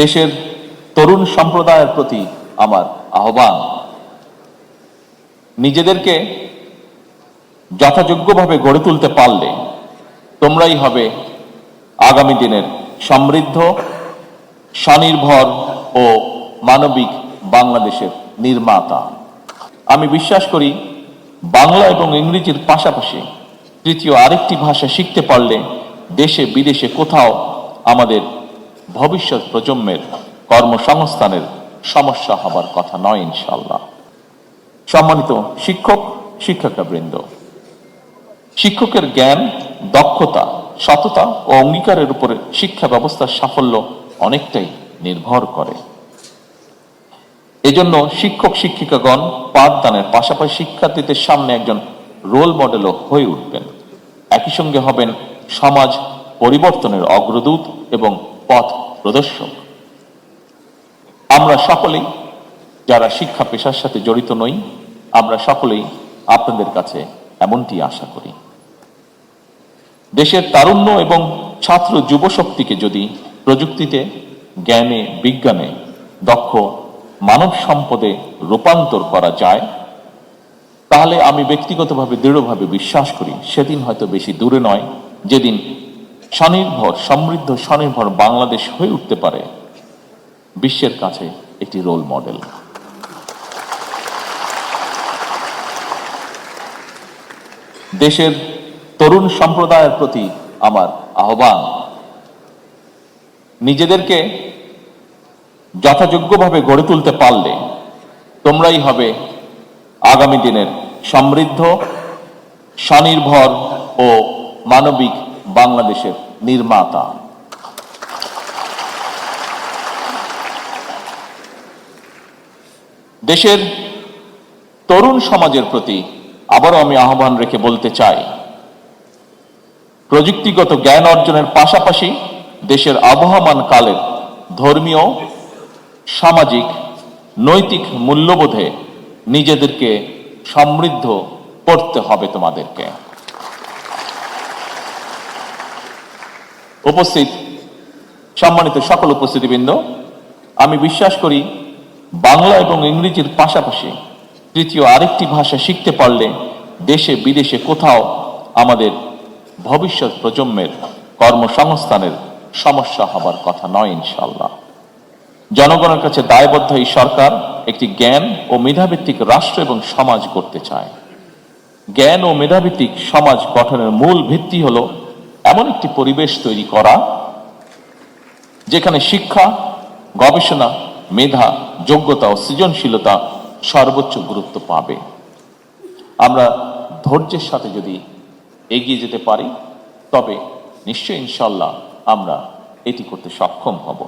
দেশের তরুণ সম্প্রদায়ের প্রতি আমার আহ্বান, নিজেদেরকে যথাযোগ্যভাবে গড়ে তুলতে পারলে তোমরাই হবে আগামী দিনের সমৃদ্ধ, স্বনির্ভর ও মানবিক বাংলাদেশের নির্মাতা। আমি বিশ্বাস করি বাংলা এবং ইংরেজির পাশাপাশি তৃতীয় আরেকটি ভাষা শিখতে পারলে দেশে বিদেশে কোথাও আমাদের ভবিষ্যৎ প্রজন্মের কর্মসংস্থানের সমস্যা হবার কথা নয় ইনশাআল্লাহ। সম্মানিত শিক্ষক শিক্ষিকাবৃন্দ, শিক্ষকের জ্ঞান, দক্ষতা, সততা ও অঙ্গীকারের উপরে শিক্ষা ব্যবস্থার সাফল্য অনেকটাই নির্ভর করে। এজন্য শিক্ষক শিক্ষিকাগণ পাঠদানের পাশাপাশি শিক্ষার্থীদের সামনে একজন রোল মডেলও হয়ে উঠবেন। একই সঙ্গে হবেন সমাজ পরিবর্তনের অগ্রদূত এবং পথ প্রদর্শক। আমরা সকলেই যারা শিক্ষা পেশার সাথে জড়িত নই, আমরা সকলেই আপনাদের কাছে এমনটি আশা করি। দেশের তারুণ্য এবং ছাত্র যুব শক্তিকে যদি প্রযুক্তিতে, জ্ঞানে, বিজ্ঞানে দক্ষ মানব সম্পদে রূপান্তর করা যায়, তাহলে আমি ব্যক্তিগতভাবে দৃঢ়ভাবে বিশ্বাস করি সেদিন হয়তো বেশি দূরে নয় যেদিন স্বনির্ভর, সমৃদ্ধ, স্বনির্ভর বাংলাদেশ হয়ে উঠতে পারে বিশ্বের কাছে একটি রোল মডেল। দেশের তরুণ সম্প্রদায়ের প্রতি আমার আহ্বান, নিজেদেরকে যথাযোগ্যভাবে গড়ে তুলতে পারলে তোমরাই হবে আগামী দিনের সমৃদ্ধ, স্বনির্ভর ও মানবিক বাংলাদেশের নির্মাতা। দেশের তরুণ সমাজের প্রতি আবারও আমি আহ্বান রেখে বলতে চাই, প্রযুক্তিগত জ্ঞান অর্জনের পাশাপাশি দেশের আবহমান কালের ধর্মীয়, সামাজিক, নৈতিক মূল্যবোধে নিজেদেরকে সমৃদ্ধ করতে হবে তোমাদেরকে। উপস্থিত সম্মানিত সকল উপস্থিতিবৃন্দ, আমি বিশ্বাস করি বাংলা এবং ইংরেজির পাশাপাশি তৃতীয় আরেকটি ভাষা শিখতে পারলে দেশে বিদেশে কোথাও আমাদের ভবিষ্যৎ প্রজন্মের কর্মসংস্থানের সমস্যা হবার কথা নয় ইনশাআল্লাহ। জনগণের কাছে দায়বদ্ধ এই সরকার একটি জ্ঞান ও মেধাভিত্তিক রাষ্ট্র এবং সমাজ গড়তে চায়। জ্ঞান ও মেধাভিত্তিক সমাজ গঠনের মূল ভিত্তি হলো এমন একটি পরিবেশ তৈরি করা যেখানে শিক্ষা, গবেষণা, মেধা, যোগ্যতা ও সৃজনশীলতা সর্বোচ্চ গুরুত্ব পাবে। আমরা ধৈর্যের সাথে যদি এগিয়ে যেতে পারি তবে নিশ্চয়ই ইনশাআল্লাহ আমরা এটি করতে সক্ষম হব।